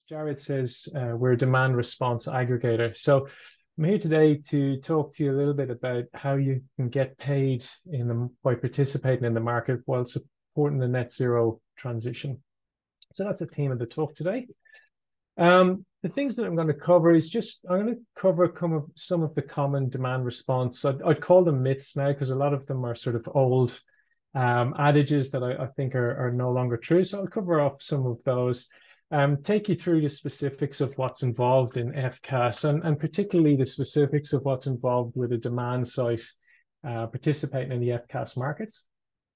Jared says we're a demand response aggregator. So I'm here today to talk to you a little bit about how you can get paid by participating in the market while supporting the net zero transition. So that's the theme of the talk today. The things that I'm going to cover is I'm going to cover some of the common demand response. I'd call them myths now because a lot of them are sort of old adages that I think are no longer true. So I'll cover off some of those. Take you through the specifics of what's involved in FCAS and particularly the specifics of what's involved with a demand site participating in the FCAS markets.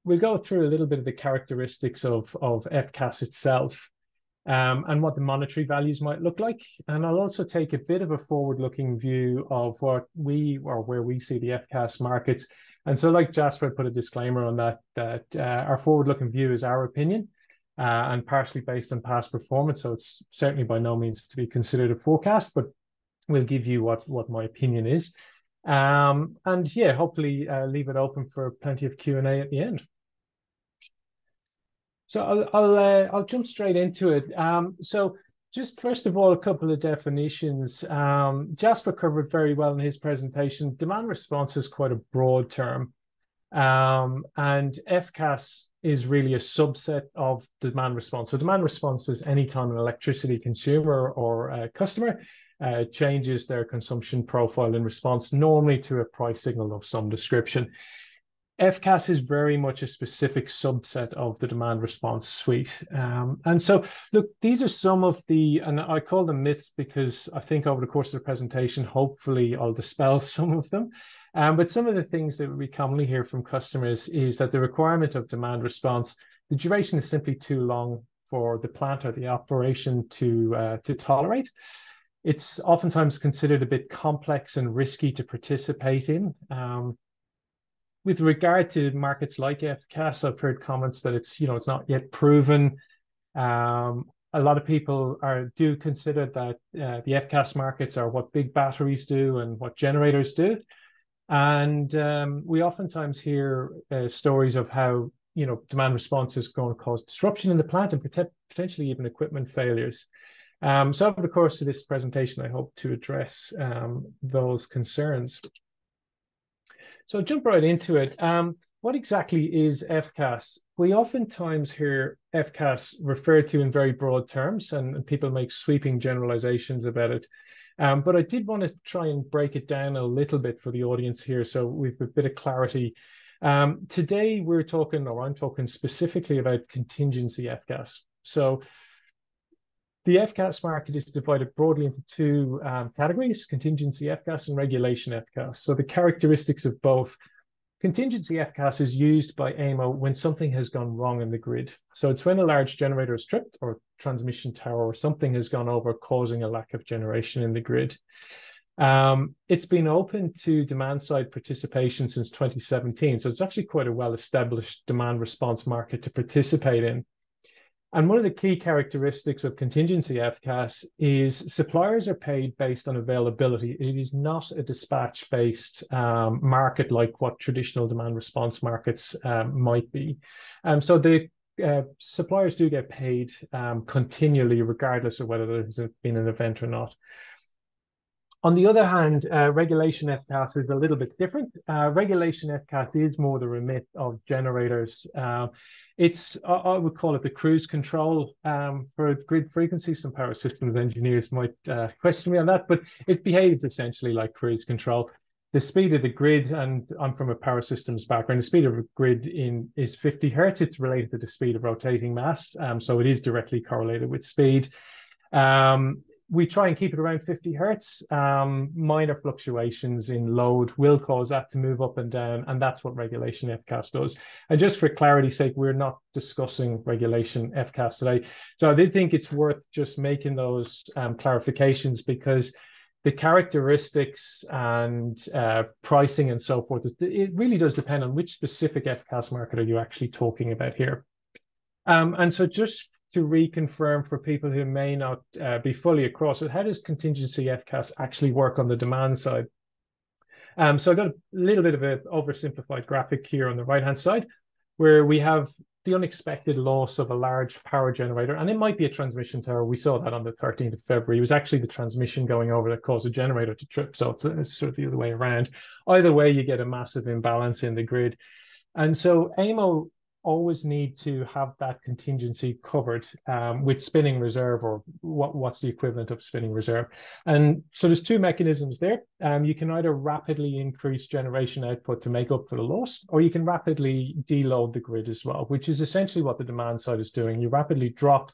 We'll go through a little bit of the characteristics of FCAS itself and what the monetary values might look like. And I'll also take a bit of a forward-looking view of where we see the FCAS markets. And so like Jasper put a disclaimer on that our forward-looking view is our opinion. And partially based on past performance. So it's certainly by no means to be considered a forecast, but we'll give you what my opinion is. And yeah, hopefully leave it open for plenty of Q&A at the end. So I'll jump straight into it. So just first of all, a couple of definitions. Jasper covered very well in his presentation. Demand response is quite a broad term. And FCAS is really a subset of demand response. So demand response is any time an electricity consumer or a customer changes their consumption profile in response, normally to a price signal of some description. FCAS is very much a specific subset of the demand response suite. And so, look, these are some of and I call them myths because I think over the course of the presentation, hopefully I'll dispel some of them. But some of the things that we commonly hear from customers is that the requirement of demand response, the duration is simply too long for the plant or the operation to tolerate. It's oftentimes considered a bit complex and risky to participate in. With regard to markets like FCAS, I've heard comments that it's not yet proven. A lot of people do consider that the FCAS markets are what big batteries do and what generators do. And we oftentimes hear stories of how demand response is going to cause disruption in the plant and potentially even equipment failures. So over the course of this presentation, I hope to address those concerns. So I'll jump right into it. What exactly is FCAS? We oftentimes hear FCAS referred to in very broad terms, and people make sweeping generalizations about it. But I did want to try and break it down a little bit for the audience here so we've a bit of clarity. Today, I'm talking specifically about contingency FCAS. So the FCAS market is divided broadly into two categories, contingency FCAS and regulation FCAS. So the characteristics of both. Contingency FCAS is used by AEMO when something has gone wrong in the grid. So it's when a large generator is tripped or transmission tower or something has gone over, causing a lack of generation in the grid. It's been open to demand side participation since 2017. So it's actually quite a well-established demand response market to participate in. And one of the key characteristics of contingency FCAS is suppliers are paid based on availability. It is not a dispatch-based market like what traditional demand response markets might be. So the suppliers do get paid continually, regardless of whether there's been an event or not. On the other hand, regulation FCAS is a little bit different. Regulation FCAS is more the remit of generators. I would call it the cruise control for grid frequency. Some power systems engineers might question me on that, but it behaves essentially like cruise control. The speed of the grid, and I'm from a power systems background, the speed of a grid is 50 hertz. It's related to the speed of rotating mass, so it is directly correlated with speed. We try and keep it around 50 hertz. Minor fluctuations in load will cause that to move up and down, and that's what regulation FCAS does. And just for clarity's sake, we're not discussing regulation FCAS today. So I did think it's worth just making those clarifications because the characteristics and pricing and so forth, it really does depend on which specific FCAS market are you actually talking about here. And so just to reconfirm for people who may not be fully across it, how does contingency FCAS actually work on the demand side? So I've got a little bit of an oversimplified graphic here on the right-hand side, where we have the unexpected loss of a large power generator, and it might be a transmission tower. We saw that on the 13th of February. It was actually the transmission going over that caused a generator to trip. So it's sort of the other way around. Either way, you get a massive imbalance in the grid. And so AMO always need to have that contingency covered with spinning reserve, or what's the equivalent of spinning reserve. And so there's two mechanisms there. You can either rapidly increase generation output to make up for the loss, or you can rapidly deload the grid as well, which is essentially what the demand side is doing. You rapidly drop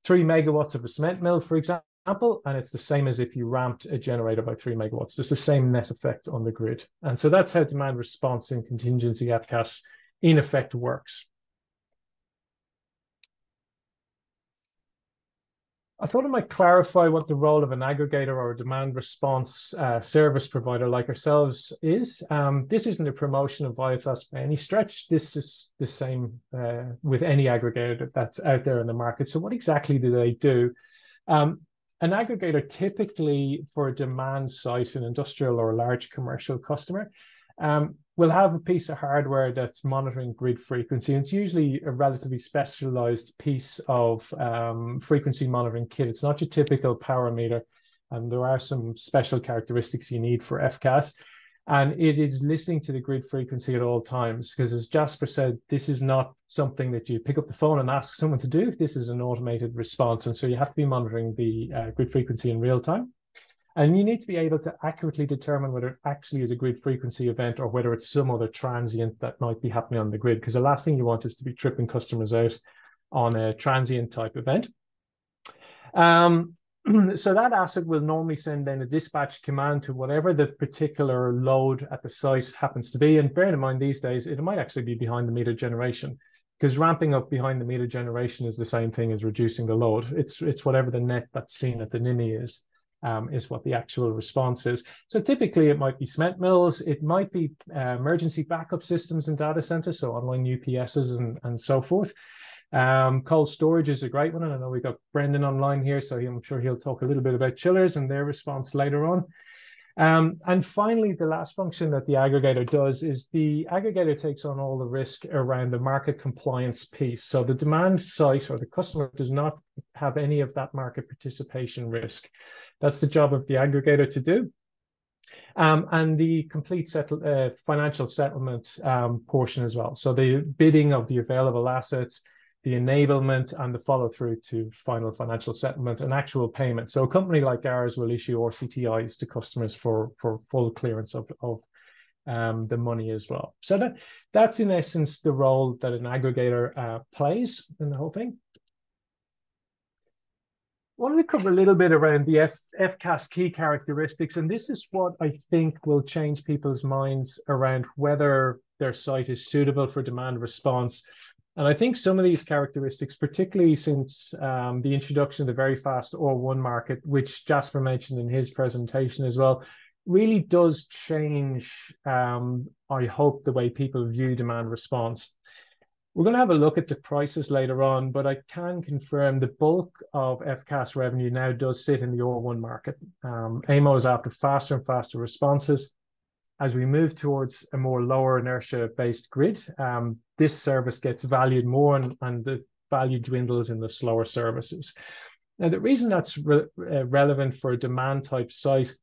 3 megawatts of a cement mill, for example, and it's the same as if you ramped a generator by 3 megawatts. There's the same net effect on the grid. And so that's how demand response and contingency FCAS in effect works. I thought I might clarify what the role of an aggregator or a demand response service provider like ourselves is. This isn't a promotion of VIOTAS by any stretch. This is the same with any aggregator that's out there in the market. So what exactly do they do? An aggregator, typically for a demand site, an industrial or a large commercial customer, will have a piece of hardware that's monitoring grid frequency. And it's usually a relatively specialized piece of frequency monitoring kit. It's not your typical power meter, and there are some special characteristics you need for FCAS. And it is listening to the grid frequency at all times, because as Jasper said, this is not something that you pick up the phone and ask someone to do. This is an automated response. And so you have to be monitoring the grid frequency in real time. And you need to be able to accurately determine whether it actually is a grid frequency event or whether it's some other transient that might be happening on the grid, because the last thing you want is to be tripping customers out on a transient type event. So that asset will normally send then a dispatch command to whatever the particular load at the site happens to be. And bearing in mind these days, it might actually be behind the meter generation, because ramping up behind the meter generation is the same thing as reducing the load. It's whatever the net that's seen at the NIMI is what the actual response is. So typically it might be cement mills, it might be emergency backup systems in data centers, so online UPSs and so forth. Cold storage is a great one, and I know we've got Brendan online here, so I'm sure he'll talk a little bit about chillers and their response later on. And finally, the last function that the aggregator does is the aggregator takes on all the risk around the market compliance piece. So the demand site or the customer does not have any of that market participation risk. That's the job of the aggregator to do. And the complete financial settlement portion as well. So the bidding of the available assets, the enablement, and the follow through to final financial settlement and actual payment. So a company like ours will issue RCTIs to customers for full clearance of the money as well. So that's in essence the role that an aggregator plays in the whole thing. I wanted to cover a little bit around the FCAS key characteristics, and this is what I think will change people's minds around whether their site is suitable for demand response. And I think some of these characteristics, particularly since the introduction of the very fast R1 market, which Jasper mentioned in his presentation as well, really does change, I hope, the way people view demand response. We're going to have a look at the prices later on, but I can confirm the bulk of FCAS revenue now does sit in the R1 market. AMO is after faster and faster responses. As we move towards a more lower inertia-based grid, this service gets valued more, and the value dwindles in the slower services. Now, the reason that's relevant for a demand type site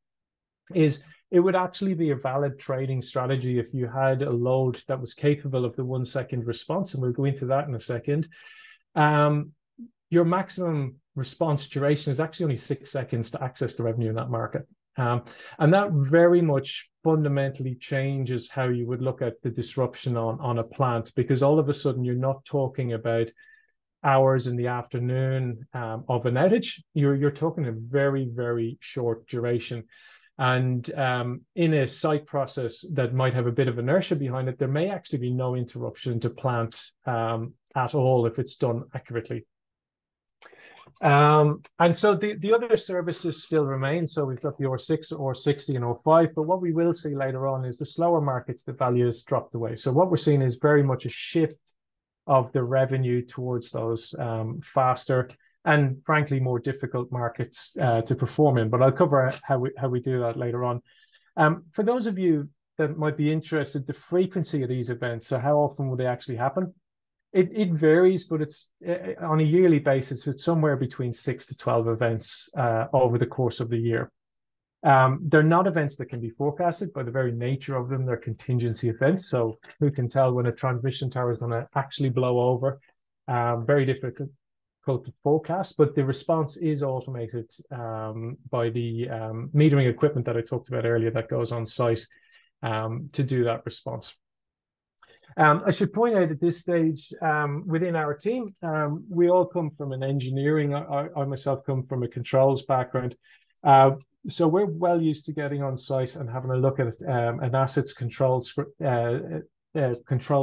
is it would actually be a valid trading strategy if you had a load that was capable of the 1 second response, and we'll go into that in a second. Your maximum response duration is actually only 6 seconds to access the revenue in that market. And that very much fundamentally changes how you would look at the disruption on a plant, because all of a sudden you're not talking about hours in the afternoon of an outage. You're talking a very, very short duration. And in a site process that might have a bit of inertia behind it, there may actually be no interruption to plant at all if it's done accurately. And so the other services still remain. So we've got the R6, R60, and R5. But what we will see later on is the slower markets, the value has dropped away. So what we're seeing is very much a shift of the revenue towards those faster and frankly more difficult markets to perform in. But I'll cover how we do that later on. For those of you that might be interested, the frequency of these events, so how often will they actually happen? It varies, but it's on a yearly basis, it's somewhere between 6 to 12 events over the course of the year. They're not events that can be forecasted by the very nature of them. They're contingency events. So who can tell when a transmission tower is going to actually blow over? Very difficult to forecast, but the response is automated by the metering equipment that I talked about earlier that goes on site to do that response. I should point out at this stage within our team, we all come from an engineering. I myself come from a controls background. So we're well used to getting on site and having a look at an assets control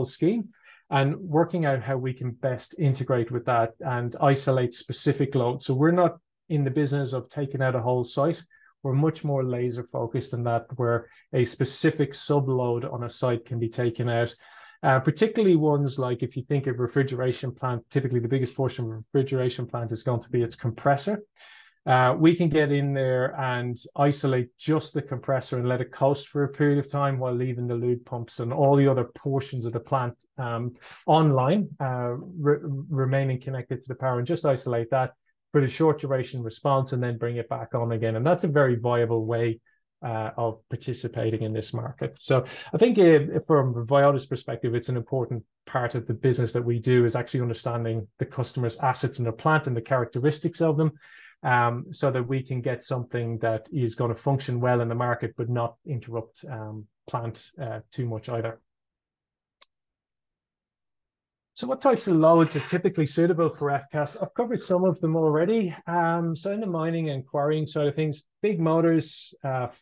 scheme and working out how we can best integrate with that and isolate specific loads. So we're not in the business of taking out a whole site. We're much more laser focused on that, where a specific subload on a site can be taken out. Particularly ones like if you think of refrigeration plant, typically the biggest portion of a refrigeration plant is going to be its compressor. We can get in there and isolate just the compressor and let it coast for a period of time while leaving the lube pumps and all the other portions of the plant online, remaining connected to the power, and just isolate that for the short duration response and then bring it back on again. And that's a very viable way of participating in this market. So I think from a VIOTAS perspective, it's an important part of the business that we do is actually understanding the customer's assets in their plant and the characteristics of them, so that we can get something that is going to function well in the market, but not interrupt plant too much either. So what types of loads are typically suitable for FCAS? I've covered some of them already. So in the mining and quarrying side of things, big motors,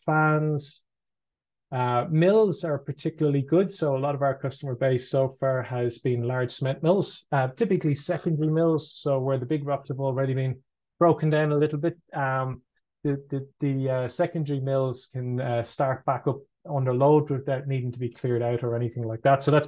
fans, mills are particularly good. So a lot of our customer base so far has been large cement mills, typically secondary mills. So where the big rocks have already been broken down a little bit, the secondary mills can start back up under load without needing to be cleared out or anything like that. So that's,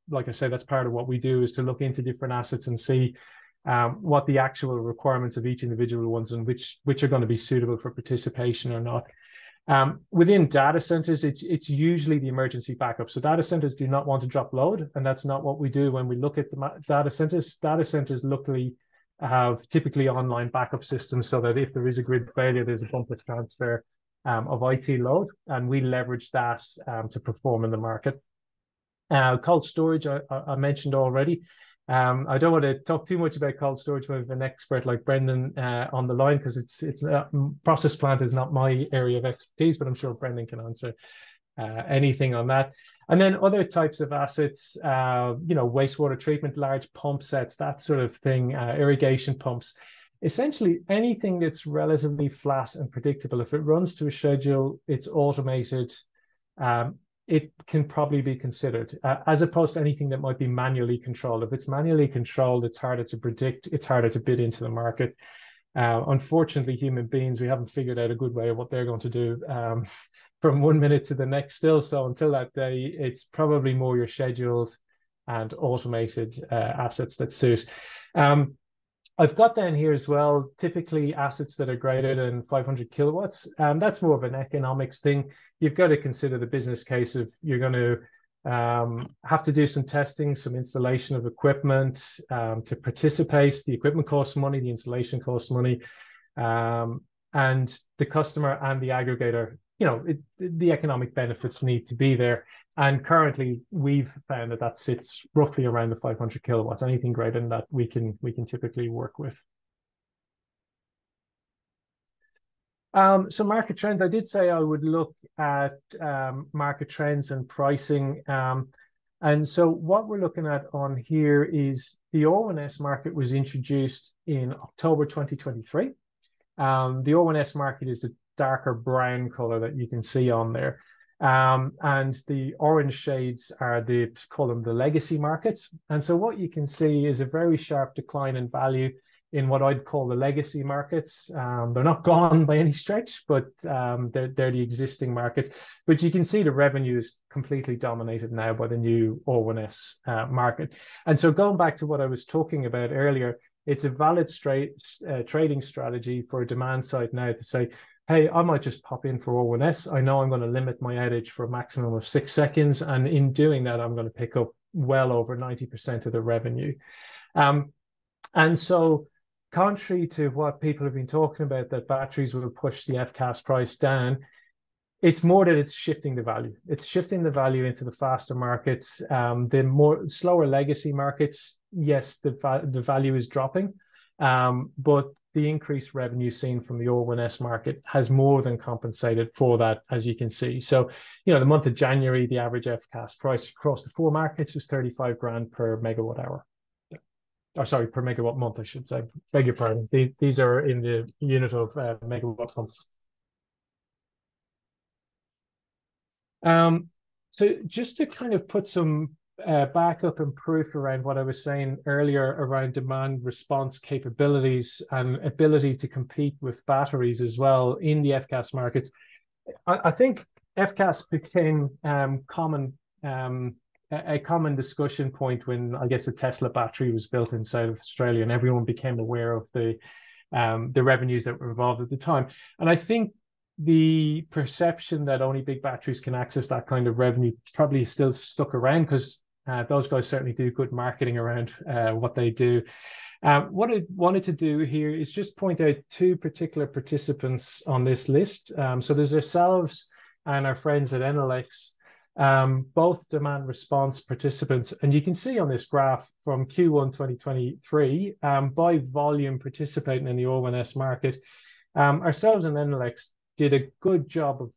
like I said, that's part of what we do, is to look into different assets and see what the actual requirements of each individual ones and which are going to be suitable for participation or not. Within data centers, it's usually the emergency backup. So data centers do not want to drop load, and that's not what we do when we look at the data centers. Data centers luckily have typically online backup systems so that if there is a grid failure, there's a bumper transfer of IT load, and we leverage that to perform in the market. Cold storage, I mentioned already. I don't want to talk too much about cold storage with an expert like Brendan on the line, because it's process plant is not my area of expertise, but I'm sure Brendan can answer anything on that. And then other types of assets, wastewater treatment, large pump sets, that sort of thing, irrigation pumps. Essentially anything that's relatively flat and predictable. If it runs to a schedule, it's automated, it can probably be considered, as opposed to anything that might be manually controlled. If it's manually controlled, it's harder to predict, it's harder to bid into the market. Unfortunately, human beings, we haven't figured out a good way of what they're going to do from 1 minute to the next still. So until that day, it's probably more your scheduled and automated assets that suit. I've got down here as well, typically assets that are greater than 500 kilowatts. That's more of an economics thing. You've got to consider the business case of you're going to have to do some testing, some installation of equipment to participate. The equipment costs money, the installation costs money, and the customer and the aggregator, the economic benefits need to be there. And currently, we've found that sits roughly around the 500 kilowatts. Anything greater than that, we can typically work with. So market trends, I did say I would look at market trends and pricing. And so what we're looking at on here is the R1S market was introduced in October 2023. The R1S market is the darker brown color that you can see on there. And the orange shades are call them the legacy markets. And so what you can see is a very sharp decline in value in what I'd call the legacy markets. They're not gone by any stretch, but they're the existing markets. But you can see the revenue is completely dominated now by the new R1S market. And so going back to what I was talking about earlier, it's a valid trading strategy for a demand side now to say, hey, I might just pop in for R1S. I know I'm going to limit my outage for a maximum of 6 seconds. And in doing that, I'm going to pick up well over 90% of the revenue. And so contrary to what people have been talking about, that batteries will push the FCAS price down, it's more that it's shifting the value. It's shifting the value into the faster markets. The more slower legacy markets, yes, the value is dropping, but the increased revenue seen from the R1S market has more than compensated for that, as you can see. So, the month of January, the average FCAS price across the 4 markets was 35 grand per megawatt hour. Or sorry, per megawatt month, I should say. Beg your pardon. These are in the unit of megawatt months. So just to kind of put some backup and proof around what I was saying earlier around demand response capabilities and ability to compete with batteries as well in the FCAS markets, I think FCAS became a common discussion point when, I guess, the Tesla battery was built in South Australia, and everyone became aware of the revenues that were involved at the time. And I think the perception that only big batteries can access that kind of revenue probably still stuck around, because those guys certainly do good marketing around what they do. What I wanted to do here is just point out 2 particular participants on this list. So there's ourselves and our friends at Enelex, both demand response participants. And you can see on this graph from Q1 2023, by volume participating in the R1S market, ourselves and Enelex did a good job of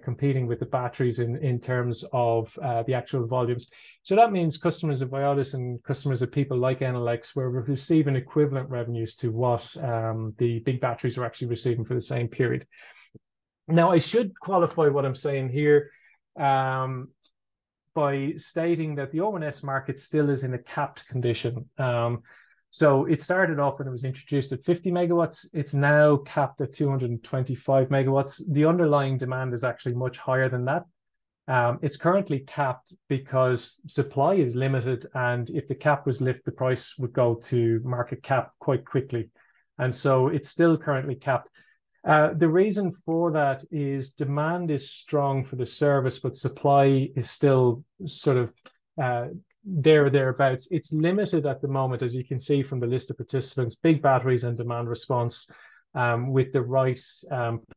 competing with the batteries in terms of the actual volumes. So that means customers of VIOTAS and customers of people like Enelex were receiving equivalent revenues to what the big batteries are actually receiving for the same period. Now, I should qualify what I'm saying here by stating that the R1S market still is in a capped condition. So it started off when it was introduced at 50 megawatts. It's now capped at 225 megawatts. The underlying demand is actually much higher than that. It's currently capped because supply is limited, and if the cap was lifted, the price would go to market cap quite quickly. And so it's still currently capped. The reason for that is demand is strong for the service, but supply is still sort of thereabouts. It's limited at the moment, as you can see from the list of participants. Big batteries and demand response with the right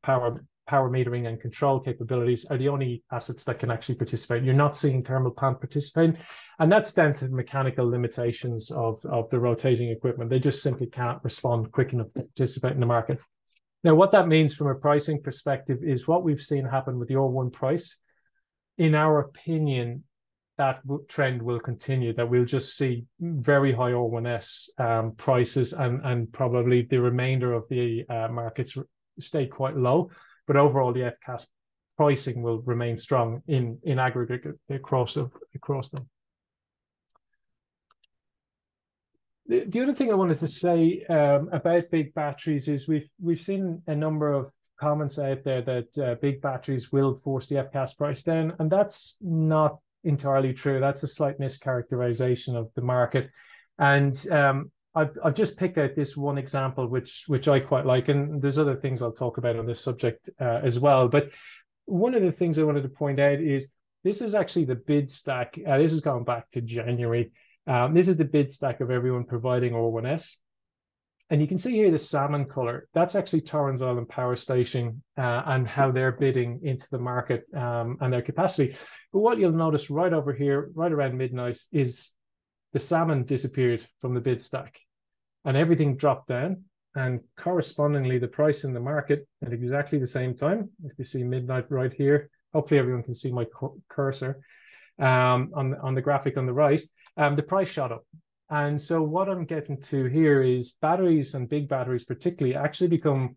power metering and control capabilities are the only assets that can actually participate. You're not seeing thermal plant participate, and that's down to the mechanical limitations of the rotating equipment. They just simply can't respond quick enough to participate in the market. Now, what that means from a pricing perspective is what we've seen happen with the R1 price. In our opinion, that trend will continue, that we'll just see very high R1S prices, and probably the remainder of the markets stay quite low. But overall, the FCAS pricing will remain strong in aggregate across them. The other thing I wanted to say about big batteries is we've seen a number of comments out there that big batteries will force the FCAS price down, and that's not entirely true. That's a slight mischaracterization of the market. And I've just picked out this one example, which I quite like, and there's other things I'll talk about on this subject as well. But one of the things I wanted to point out is this is actually the bid stack. This is going back to January. This is the bid stack of everyone providing R1S. And you can see here the salmon color. That's actually Torrens Island Power Station and how they're bidding into the market and their capacity. But what you'll notice right over here, right around midnight, is the salmon disappeared from the bid stack and everything dropped down. And correspondingly, the price in the market at exactly the same time, if you see midnight right here, hopefully everyone can see my cursor on the graphic on the right, the price shot up. And so what I'm getting to here is batteries, and big batteries particularly, actually become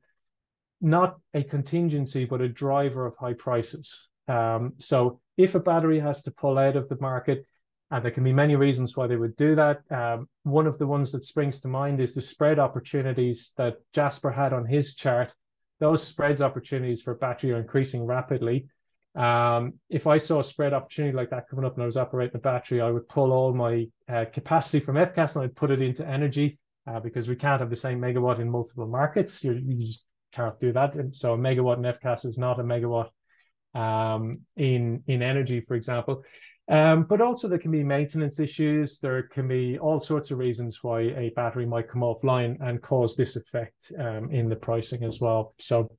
not a contingency, but a driver of high prices. So if a battery has to pull out of the market, and there can be many reasons why they would do that. One of the ones that springs to mind is the spread opportunities that Jasper had on his chart. Those spreads opportunities for battery are increasing rapidly. If I saw a spread opportunity like that coming up and I was operating a battery, I would pull all my capacity from FCAS and I'd put it into energy because we can't have the same megawatt in multiple markets. You just can't do that. And so a megawatt in FCAS is not a megawatt in energy, for example. But also there can be maintenance issues. There can be all sorts of reasons why a battery might come offline and cause this effect in the pricing as well. So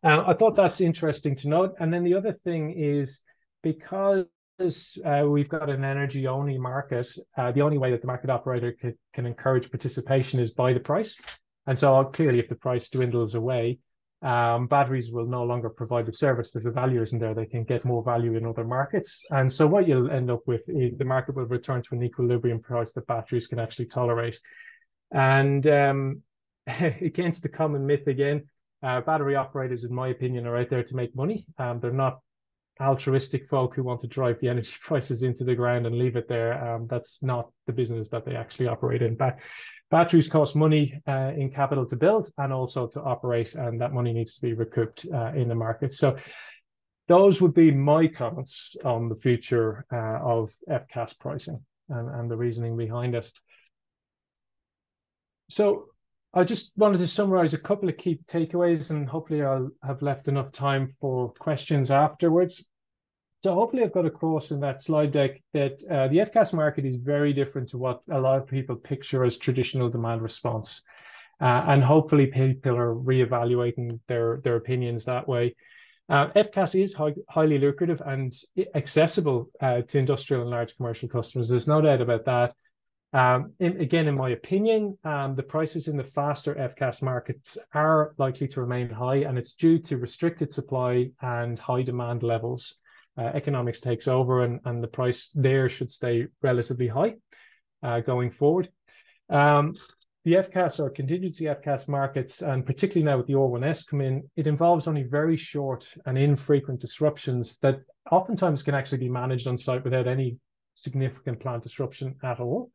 I thought that's interesting to note. And then the other thing is, because we've got an energy only market, the only way that the market operator can encourage participation is by the price. And so clearly, if the price dwindles away, batteries will no longer provide the service. There's a value isn't there. They can get more value in other markets. And so what you'll end up with is the market will return to an equilibrium price that batteries can actually tolerate. And against the common myth again, battery operators, in my opinion, are out there to make money. They're not altruistic folk who want to drive the energy prices into the ground and leave it there. That's not the business that they actually operate in. Batteries cost money in capital to build and also to operate, and that money needs to be recouped in the market. So those would be my comments on the future of FCAS pricing and the reasoning behind it. So I just wanted to summarize a couple of key takeaways, and hopefully I'll have left enough time for questions afterwards. So hopefully I've got across in that slide deck that the FCAS market is very different to what a lot of people picture as traditional demand response. And hopefully people are reevaluating their opinions that way. FCAS is highly lucrative and accessible to industrial and large commercial customers. There's no doubt about that. Again, in my opinion, the prices in the faster FCAS markets are likely to remain high, and it's due to restricted supply and high demand levels. Economics takes over, and the price there should stay relatively high going forward. The FCAS or contingency FCAS markets, and particularly now with the R1S come in, it involves only very short and infrequent disruptions that oftentimes can actually be managed on site without any significant plant disruption at all.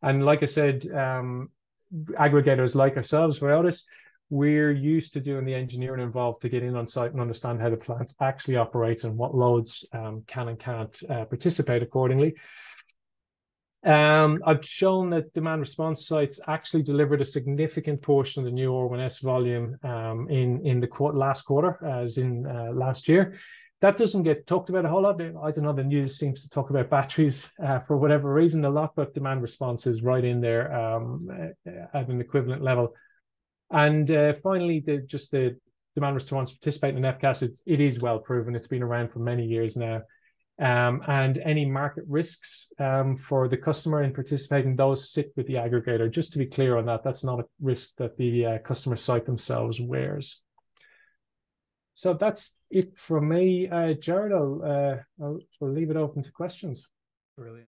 And like I said, aggregators like ourselves, VIOTAS, we're used to doing the engineering involved to get in on site and understand how the plant actually operates and what loads can and can't participate accordingly. I've shown that demand response sites actually delivered a significant portion of the new R1S volume in the last quarter, as in last year. That doesn't get talked about a whole lot. I don't know, the news seems to talk about batteries for whatever reason a lot, but demand response is right in there at an equivalent level. And finally, the demand response participating in FCAS, it is well proven. It's been around for many years now. And any market risks for the customer in participating, those sit with the aggregator. Just to be clear on that, that's not a risk that the customer site themselves wears. So that's it from me. Jared, I'll leave it open to questions. Brilliant.